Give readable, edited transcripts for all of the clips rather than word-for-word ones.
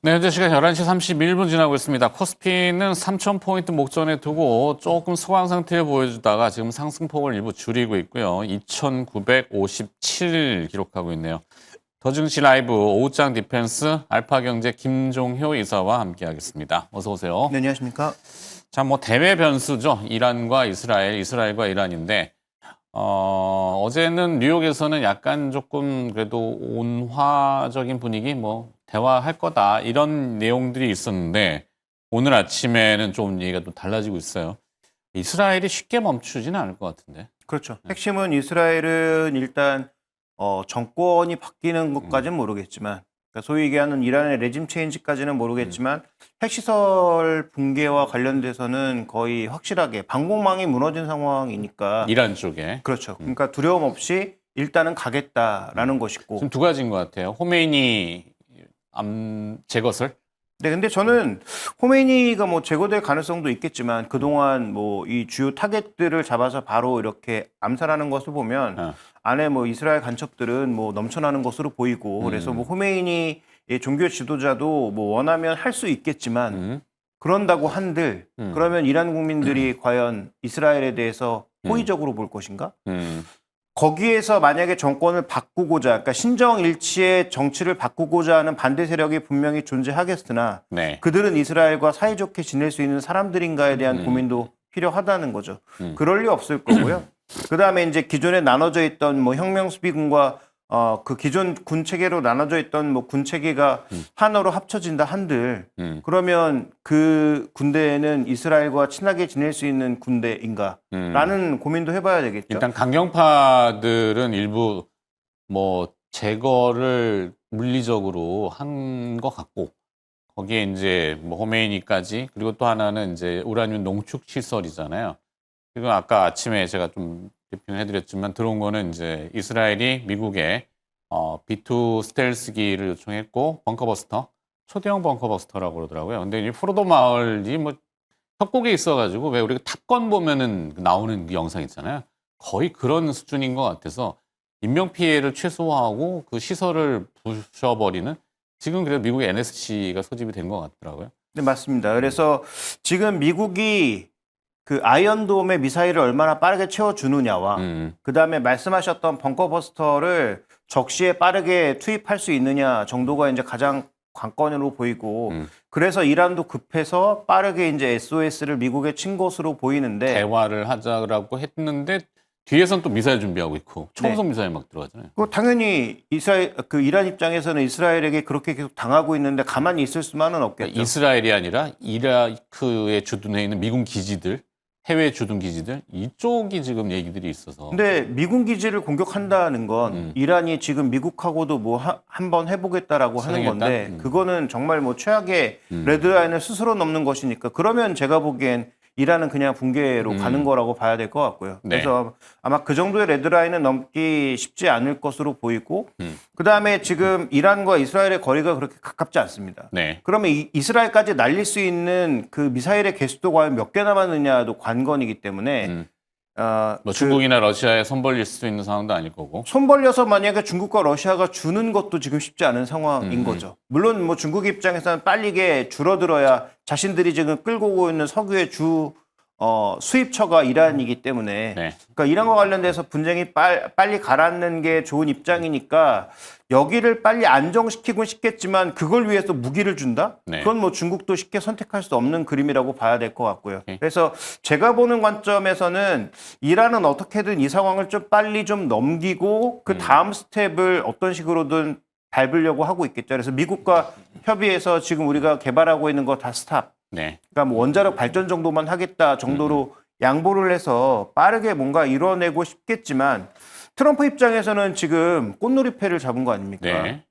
네, 현재 시간 11시 31분 지나고 있습니다. 코스피는 3,000포인트 목전에 두고 조금 소강 상태를 보여주다가 지금 상승폭을 일부 줄이고 있고요. 2,957 기록하고 있네요. 더 증시 라이브 오후장 디펜스 알파경제 김종효 이사와 함께하겠습니다. 어서 오세요. 네, 안녕하십니까? 자, 뭐 대외 변수죠. 이란과 이스라엘, 이스라엘과 이란인데 어제는 뉴욕에서는 약간 조금 그래도 온화적인 분위기, 뭐 대화할 거다 이런 내용들이 있었는데 오늘 아침에는 좀 얘기가 또 달라지고 있어요. 이스라엘이 쉽게 멈추지는 않을 것 같은데. 그렇죠. 핵심은 이스라엘은 일단 정권이 바뀌는 것까지는 모르겠지만, 그러니까 소위 얘기하는 이란의 레짐 체인지까지는 모르겠지만 핵시설 붕괴와 관련돼서는 거의 확실하게 방공망이 무너진 상황이니까. 이란 쪽에. 그렇죠. 그러니까 두려움 없이 일단은 가겠다라는 것이고. 지금 두 가지인 것 같아요. 호메이니 제거설. 네, 근데 저는 호메이니가 뭐 제거될 가능성도 있겠지만 그동안 뭐 이 주요 타겟들을 잡아서 바로 이렇게 암살하는 것을 보면 안에 뭐 이스라엘 간첩들은 뭐 넘쳐나는 것으로 보이고 그래서 뭐 호메이니의 종교 지도자도 뭐 원하면 할 수 있겠지만 그런다고 한들 그러면 이란 국민들이 과연 이스라엘에 대해서 호의적으로 볼 것인가? 거기에서 만약에 정권을 바꾸고자, 그러니까 신정일치의 정치를 바꾸고자 하는 반대 세력이 분명히 존재하겠으나 네. 그들은 이스라엘과 사이좋게 지낼 수 있는 사람들인가에 대한 고민도 필요하다는 거죠. 그럴 리 없을 거고요. 그 다음에 이제 기존에 나눠져 있던 뭐 혁명수비군과 그 기존 군 체계로 나눠져 있던 뭐 군 체계가 하나로 합쳐진다 한들 그러면 그 군대는 이스라엘과 친하게 지낼 수 있는 군대인가라는 고민도 해봐야 되겠죠. 일단 강경파들은 일부 뭐 제거를 물리적으로 한 것 같고 거기에 이제 뭐 호메이니까지 그리고 또 하나는 이제 우라늄 농축 시설이잖아요. 지금 아까 아침에 제가 좀 브리핑해드렸지만 들어온 거는 이제 이스라엘이 미국에 B2 스텔스기를 요청했고 벙커버스터 초대형 벙커버스터라고 그러더라고요. 근데 이 포로도 마을이 뭐 협곡에 있어가지고 왜 우리가 탑건 보면은 나오는 그 영상 있잖아요. 거의 그런 수준인 것 같아서 인명 피해를 최소화하고 그 시설을 부셔버리는 지금 그래도 미국의 NSC가 소집이 된 것 같더라고요. 네, 맞습니다. 그래서 지금 미국이 그 아이언돔의 미사일을 얼마나 빠르게 채워주느냐와 그 다음에 말씀하셨던 벙커버스터를 적시에 빠르게 투입할 수 있느냐 정도가 이제 가장 관건으로 보이고 그래서 이란도 급해서 빠르게 이제 SOS를 미국에 친 것으로 보이는데 대화를 하자라고 했는데 뒤에선 또 미사일 준비하고 있고 초음속 미사일 막 들어가잖아요. 그 당연히 이란 입장에서는 이스라엘에게 그렇게 계속 당하고 있는데 가만히 있을 수만은 없겠죠. 이스라엘이 아니라 이라크에 주둔해 있는 미군 기지들, 해외 주둔 기지들 이쪽이 지금 얘기들이 있어서. 근데 미군 기지를 공격한다는 건 이란이 지금 미국하고도 뭐 한번 해보겠다라고 하는 선행했다? 건데 그거는 정말 뭐 최악의 레드라인을 스스로 넘는 것이니까 그러면 제가 보기엔 이란은 그냥 붕괴로 가는 거라고 봐야 될 것 같고요. 네. 그래서 아마 그 정도의 레드라인은 넘기 쉽지 않을 것으로 보이고 그다음에 지금 이란과 이스라엘의 거리가 그렇게 가깝지 않습니다. 네. 그러면 이스라엘까지 날릴 수 있는 그 미사일의 개수도 과연 몇 개 남았느냐도 관건이기 때문에 뭐 중국이나 러시아에 손 벌릴 수 있는 상황도 아닐 거고. 손 벌려서 만약에 중국과 러시아가 주는 것도 지금 쉽지 않은 상황인 거죠. 물론 뭐 중국 입장에서는 빨리 이게 줄어들어야 자신들이 지금 끌고 오고 있는 석유의 주 수입처가 이란이기 때문에 네. 그러니까 이란과 관련돼서 분쟁이 빨리 가라앉는 게 좋은 입장이니까 여기를 빨리 안정시키곤 싶겠지만 그걸 위해서 무기를 준다? 네. 그건 뭐 중국도 쉽게 선택할 수 없는 그림이라고 봐야 될 것 같고요. 네. 그래서 제가 보는 관점에서는 이란은 어떻게든 이 상황을 좀 빨리 좀 넘기고 그 다음 스텝을 어떤 식으로든 밟으려고 하고 있겠죠. 그래서 미국과 협의해서 지금 우리가 개발하고 있는 거 다 스탑. 네. 그러니까 뭐 원자력 발전 정도만 하겠다 정도로 양보를 해서 빠르게 뭔가 이뤄내고 싶겠지만 트럼프 입장에서는 지금 꽃놀이패를 잡은 거 아닙니까? 네.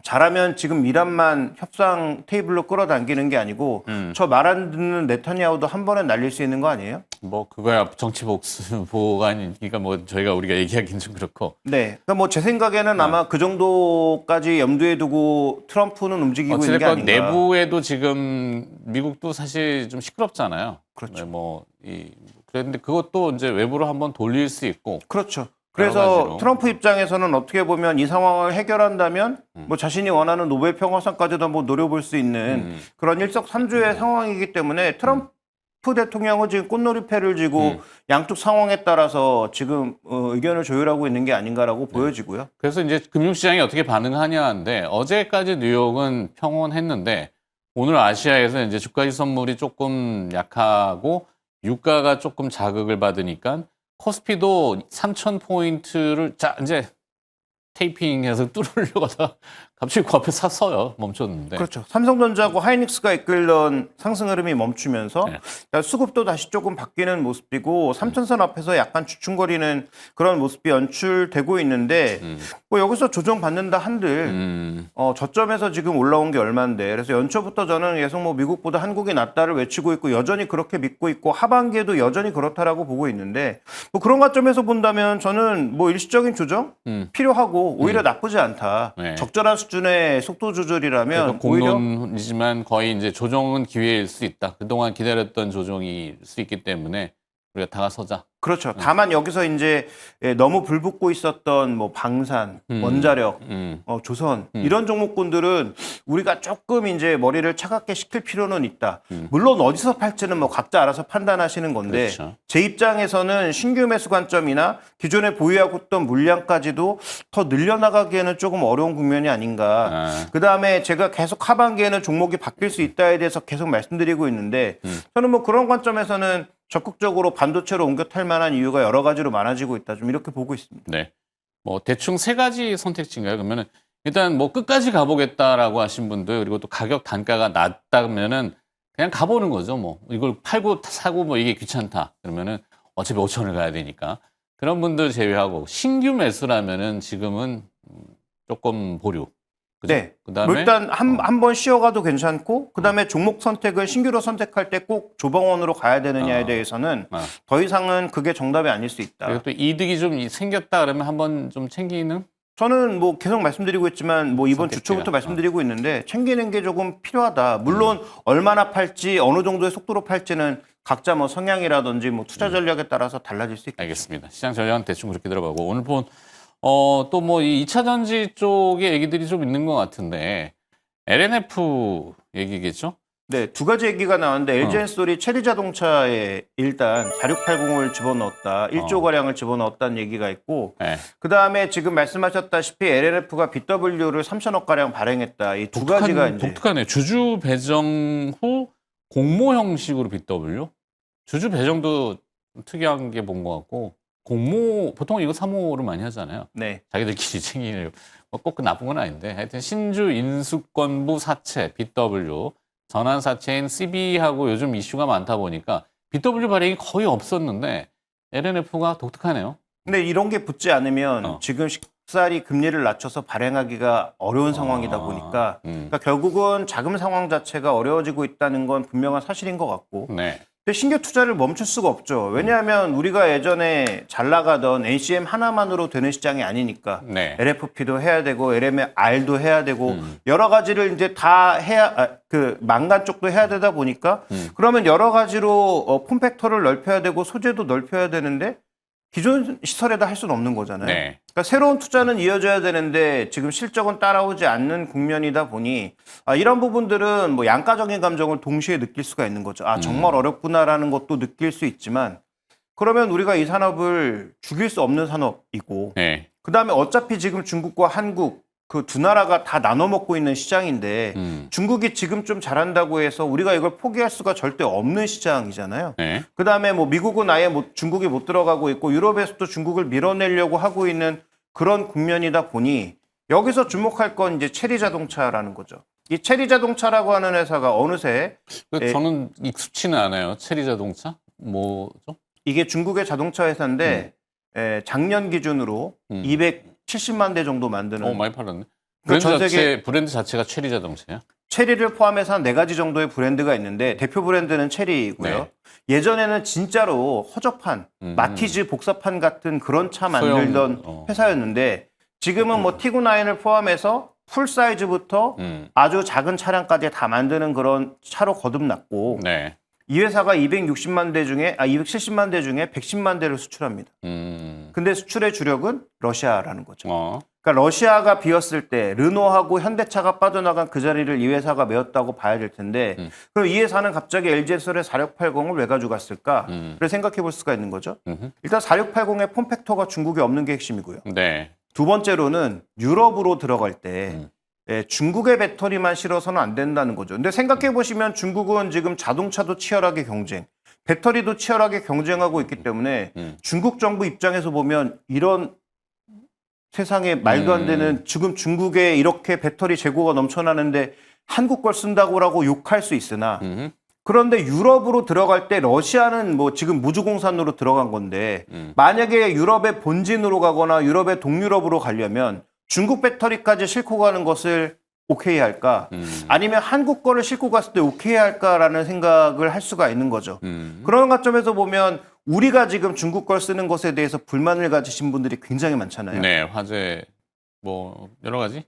잘하면 지금 이란만 협상 테이블로 끌어당기는 게 아니고 저 말 안 듣는 네타냐후도 한 번에 날릴 수 있는 거 아니에요? 뭐 그거야 정치 보호관이니까 뭐 우리가 얘기하기는 좀 그렇고. 네. 그러니까 뭐 제 생각에는 아마 그 정도까지 염두에 두고 트럼프는 움직이고 있는 게 어찌됐건 아닌가. 내부에도 지금 미국도 사실 좀 시끄럽잖아요. 그렇죠. 그런데 그것도 이제 외부로 한번 돌릴 수 있고. 그렇죠. 그래서 가지로. 트럼프 입장에서는 어떻게 보면 이 상황을 해결한다면 뭐 자신이 원하는 노벨 평화상까지도 한번 노려볼 수 있는 그런 일석삼조의 상황이기 때문에 트럼프 대통령은 지금 꽃놀이패를 쥐고 양쪽 상황에 따라서 지금 의견을 조율하고 있는 게 아닌가라고 보여지고요. 그래서 이제 금융시장이 어떻게 반응하냐인데 어제까지 뉴욕은 평온했는데 오늘 아시아에서 이제 주가지 선물이 조금 약하고 유가가 조금 자극을 받으니까 코스피도 3,000포인트를 자 이제 테이핑해서 뚫으려고 하다가 갑자기 그 앞에 섰어요. 멈췄는데. 그렇죠. 삼성전자하고 하이닉스가 이끌던 상승 흐름이 멈추면서 네. 그러니까 수급도 다시 조금 바뀌는 모습이고 3천선 앞에서 약간 주춤거리는 그런 모습이 연출되고 있는데 뭐 여기서 조정받는다 한들 저점에서 지금 올라온 게 얼마인데 그래서 연초부터 저는 계속 뭐 미국보다 한국이 낫다를 외치고 있고 여전히 그렇게 믿고 있고 하반기에도 여전히 그렇다라고 보고 있는데 뭐 그런 관점에서 본다면 저는 뭐 일시적인 조정 필요하고 오히려 나쁘지 않다. 네. 적절한 수준의 속도 조절이라면 오히려 공론이지만 거의 이제 조정은 기회일 수 있다. 그동안 기다렸던 조정일 수 있기 때문에 우리가 다가서자. 그렇죠. 다만 여기서 이제 너무 불붙고 있었던 뭐 방산, 원자력, 조선 이런 종목군들은 우리가 조금 이제 머리를 차갑게 식힐 필요는 있다. 물론 어디서 팔지는 뭐 각자 알아서 판단하시는 건데 그렇죠. 제 입장에서는 신규 매수 관점이나 기존에 보유하고 있던 물량까지도 더 늘려나가기에는 조금 어려운 국면이 아닌가. 그다음에 제가 계속 하반기에는 종목이 바뀔 수 있다에 대해서 계속 말씀드리고 있는데 저는 뭐 그런 관점에서는 적극적으로 반도체로 옮겨 탈 만한 이유가 여러 가지로 많아지고 있다. 좀 이렇게 보고 있습니다. 네. 뭐 대충 세 가지 선택지인가요? 그러면은 일단 뭐 끝까지 가보겠다라고 하신 분들 그리고 또 가격 단가가 낮다면은 그냥 가보는 거죠. 뭐 이걸 팔고 사고 뭐 이게 귀찮다. 그러면은 어차피 5천을 가야 되니까 그런 분들 제외하고 신규 매수라면은 지금은 조금 보류. 그죠? 네. 그다음에 일단 한 번 쉬어가도 괜찮고 그다음에 종목 선택을 신규로 선택할 때 꼭 조방원으로 가야 되느냐에 대해서는 더 이상은 그게 정답이 아닐 수 있다. 그리고 또 이득이 좀 생겼다 그러면 한번 좀 챙기는 저는 뭐 계속 말씀드리고 있지만 뭐 이번 선택지가. 주초부터 말씀드리고 있는데 챙기는 게 조금 필요하다. 물론 얼마나 팔지 어느 정도의 속도로 팔지는 각자 뭐 성향이라든지 뭐 투자 전략에 따라서 달라질 수 있겠죠. 알겠습니다. 시장 전략은 대충 그렇게 들어가고 오늘 본 또 뭐 이 2차 전지 쪽의 얘기들이 좀 있는 것 같은데 LNF 얘기겠죠? 네, 두 가지 얘기가 나왔는데 LG엔솔이 체리 자동차에 일단 4680을 집어넣었다. 1조 가량을 집어넣었다는 얘기가 있고 네. 그다음에 지금 말씀하셨다시피 LNF가 BW를 3천억 가량 발행했다. 이 두 가지가 이제 독특하네. 주주 배정 후 공모 형식으로 BW? 주주 배정도 특이한 게 본 것 같고 공모 보통 이거 사모를 많이 하잖아요. 네. 자기들끼리 챙기려고. 꼭 나쁜 건 아닌데 하여튼 신주 인수권부 사채 BW 전환 사채인 CB하고 요즘 이슈가 많다 보니까 BW 발행이 거의 없었는데 LNF가 독특하네요. 근데 이런 게 붙지 않으면 지금 쉽사리 금리를 낮춰서 발행하기가 어려운 상황이다 보니까 그러니까 결국은 자금 상황 자체가 어려워지고 있다는 건 분명한 사실인 것 같고 네. 근데 신규 투자를 멈출 수가 없죠. 왜냐하면 우리가 예전에 잘 나가던 NCM 하나만으로 되는 시장이 아니니까 네. LFP도 해야 되고 LMR도 해야 되고 여러 가지를 이제 다 해야 그 망간 쪽도 해야 되다 보니까 그러면 여러 가지로 폼팩터를 넓혀야 되고 소재도 넓혀야 되는데 기존 시설에다 할 수는 없는 거잖아요. 네. 그러니까 새로운 투자는 이어져야 되는데 지금 실적은 따라오지 않는 국면이다 보니 이런 부분들은 뭐 양가적인 감정을 동시에 느낄 수가 있는 거죠. 정말 어렵구나라는 것도 느낄 수 있지만 그러면 우리가 이 산업을 죽일 수 없는 산업이고 네. 그다음에 어차피 지금 중국과 한국 그 두 나라가 다 나눠 먹고 있는 시장인데 중국이 지금 좀 잘한다고 해서 우리가 이걸 포기할 수가 절대 없는 시장이잖아요. 네. 그다음에 뭐 미국은 아예 중국이 못 들어가고 있고 유럽에서도 중국을 밀어내려고 하고 있는 그런 국면이다 보니 여기서 주목할 건 이제 체리 자동차라는 거죠. 이 체리 자동차라고 하는 회사가 어느새 저는 익숙치는 않아요. 체리 자동차? 뭐죠? 이게 중국의 자동차 회사인데 작년 기준으로 270만 대 정도 만드는 많이 팔았네. 그 브랜드 자체가 체리 자동차야? 체리를 포함해서 한 4가지 정도의 브랜드가 있는데 대표 브랜드는 체리이고요. 네. 예전에는 진짜로 허접한 마티즈 복사판 같은 그런 차 만들던 회사였는데 지금은 뭐 티구9을 포함해서 풀 사이즈부터 아주 작은 차량까지 다 만드는 그런 차로 거듭났고 이 회사가 270만 대 중에 110만 대 중에 110만 대를 수출합니다. 근데 수출의 주력은 러시아라는 거죠. 어. 그러니까 러시아가 비었을 때 르노하고 현대차가 빠져나간 그 자리를 이 회사가 메웠다고 봐야 될 텐데 그럼 이 회사는 갑자기 LG에서의 4680을 왜 가져갔을까? 를 생각해 볼 수가 있는 거죠. 일단 4680의 폼팩터가 중국에 없는 게 핵심이고요. 네. 두 번째로는 유럽으로 들어갈 때 중국의 배터리만 실어서는 안 된다는 거죠. 근데 생각해 보시면 중국은 지금 자동차도 치열하게 경쟁, 배터리도 치열하게 경쟁하고 있기 때문에 중국 정부 입장에서 보면 이런 세상에 말도 안 되는 지금 중국에 이렇게 배터리 재고가 넘쳐나는데 한국 걸 쓴다고라고 욕할 수 있으나 그런데 유럽으로 들어갈 때 러시아는 뭐 지금 무주공산으로 들어간 건데 만약에 유럽의 본진으로 가거나 유럽의 동유럽으로 가려면 중국 배터리까지 싣고 가는 것을 오케이 할까? 아니면 한국 거를 싣고 갔을 때 오케이 할까라는 생각을 할 수가 있는 거죠. 그런 관점에서 보면 우리가 지금 중국 걸 쓰는 것에 대해서 불만을 가지신 분들이 굉장히 많잖아요. 네, 화재 뭐 여러 가지.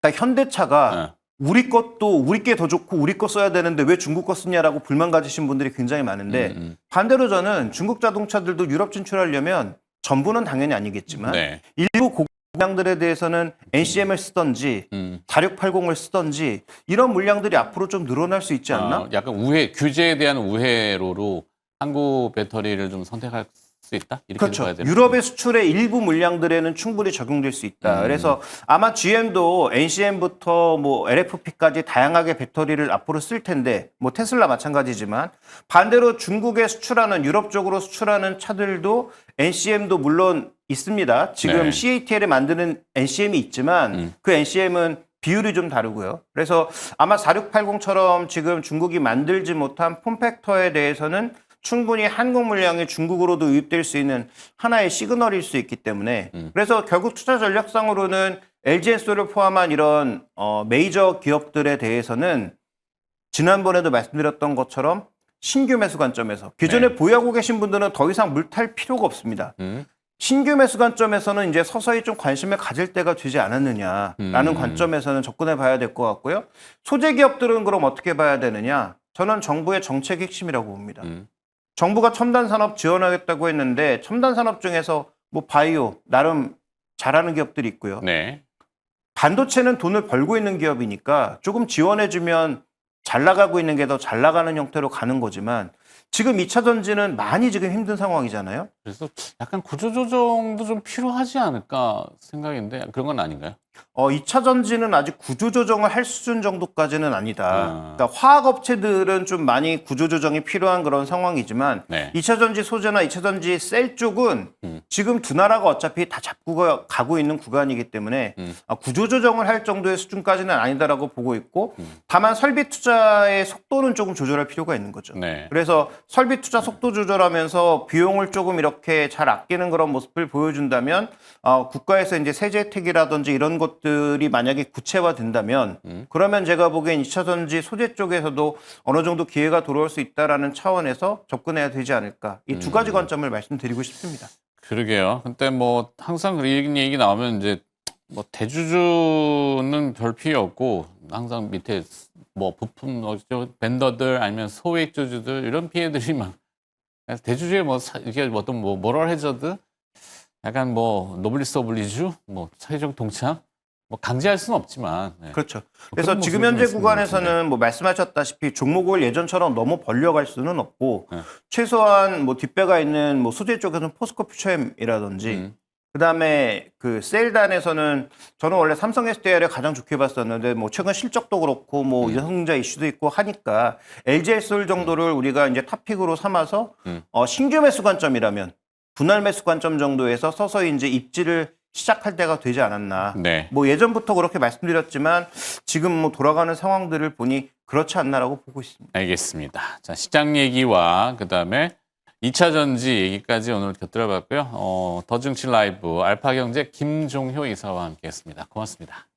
그러니까 현대차가 우리 것도 우리 게 더 좋고 우리 거 써야 되는데 왜 중국 거 쓰냐라고 불만 가지신 분들이 굉장히 많은데 반대로 저는 중국 자동차들도 유럽 진출하려면 전부는 당연히 아니겠지만 네. 일부 물량들에 대해서는 NCM을 쓰던지 4680을 쓰던지 이런 물량들이 앞으로 좀 늘어날 수 있지 않나? 약간 규제에 대한 우회로로 한국 배터리를 좀 선택할 수 있다? 이렇게 그렇죠. 봐야 되나? 유럽의 수출의 일부 물량들에는 충분히 적용될 수 있다. 그래서 아마 GM도 NCM부터 뭐 LFP까지 다양하게 배터리를 앞으로 쓸 텐데 뭐 테슬라 마찬가지지만 반대로 중국에 수출하는 유럽 쪽으로 수출하는 차들도 NCM도 물론 있습니다. 지금 네. CATL에 만드는 NCM이 있지만 그 NCM은 비율이 좀 다르고요. 그래서 아마 4680처럼 지금 중국이 만들지 못한 폼팩터에 대해서는 충분히 한국 물량이 중국으로도 유입될 수 있는 하나의 시그널일 수 있기 때문에 그래서 결국 투자 전략상으로는 LG엔솔을 포함한 이런 메이저 기업들에 대해서는 지난번에도 말씀드렸던 것처럼 신규 매수 관점에서 기존에 보유하고 계신 분들은 더 이상 물 탈 필요가 없습니다. 신규 매수 관점에서는 이제 서서히 좀 관심을 가질 때가 되지 않았느냐라는 관점에서는 접근해 봐야 될 것 같고요. 소재 기업들은 그럼 어떻게 봐야 되느냐? 저는 정부의 정책 핵심이라고 봅니다. 정부가 첨단 산업 지원하겠다고 했는데 첨단 산업 중에서 뭐 바이오 나름 잘하는 기업들이 있고요. 네. 반도체는 돈을 벌고 있는 기업이니까 조금 지원해주면 잘 나가고 있는 게 더 잘 나가는 형태로 가는 거지만 지금 2차 전지는 많이 지금 힘든 상황이잖아요. 그래서 약간 구조조정도 좀 필요하지 않을까 생각인데 그런 건 아닌가요? 2차 전지는 아직 구조조정을 할 수준 정도까지는 아니다. 그러니까 화학업체들은 좀 많이 구조조정이 필요한 그런 상황이지만 네. 2차 전지 소재나 2차 전지 셀 쪽은 지금 두 나라가 어차피 다 잡고 가고 있는 구간이기 때문에 구조조정을 할 정도의 수준까지는 아니다라고 보고 있고 다만 설비 투자의 속도는 조금 조절할 필요가 있는 거죠. 네. 그래서 설비 투자 속도 조절하면서 비용을 조금 이렇게 잘 아끼는 그런 모습을 보여준다면 국가에서 이제 세제 혜택이라든지 이런 것들이 만약에 구체화된다면 그러면 제가 보기엔 2차 전지 소재 쪽에서도 어느 정도 기회가 돌아올 수 있다라는 차원에서 접근해야 되지 않을까. 이 두 가지 관점을 말씀드리고 싶습니다. 그러게요. 근데 뭐 항상 그런 얘기 나오면 이제 뭐 대주주는 별 필요 없고 항상 밑에 뭐 부품 벤더들 아니면 소액주주들 이런 피해들이 막 대주주의 뭐 이게 어떤 뭐 모럴 해저드 약간 뭐 노블리스 오블리주 뭐 사회적 동참 뭐 강제할 수는 없지만 그렇죠. 그래서 지금 현재 구간에서는 뭐 말씀하셨다시피 종목을 예전처럼 너무 벌려갈 수는 없고 최소한 뭐 뒷배가 있는 뭐 소재 쪽에서는 포스코 퓨처엠이라든지 그다음에 그 세일단에서는 저는 원래 삼성 SDI를 가장 좋게 봤었는데 뭐 최근 실적도 그렇고 뭐 여성자 이슈도 있고 하니까 LG엔솔 정도를 우리가 이제 탑픽으로 삼아서 신규 매수 관점이라면 분할 매수 관점 정도에서 서서히 이제 입지를 시작할 때가 되지 않았나. 네. 뭐 예전부터 그렇게 말씀드렸지만 지금 뭐 돌아가는 상황들을 보니 그렇지 않나라고 보고 있습니다. 알겠습니다. 자, 시장 얘기와 그다음에 2차 전지 얘기까지 오늘 곁들여 봤고요. 더증치 라이브 알파경제 김종효 이사와 함께했습니다. 고맙습니다.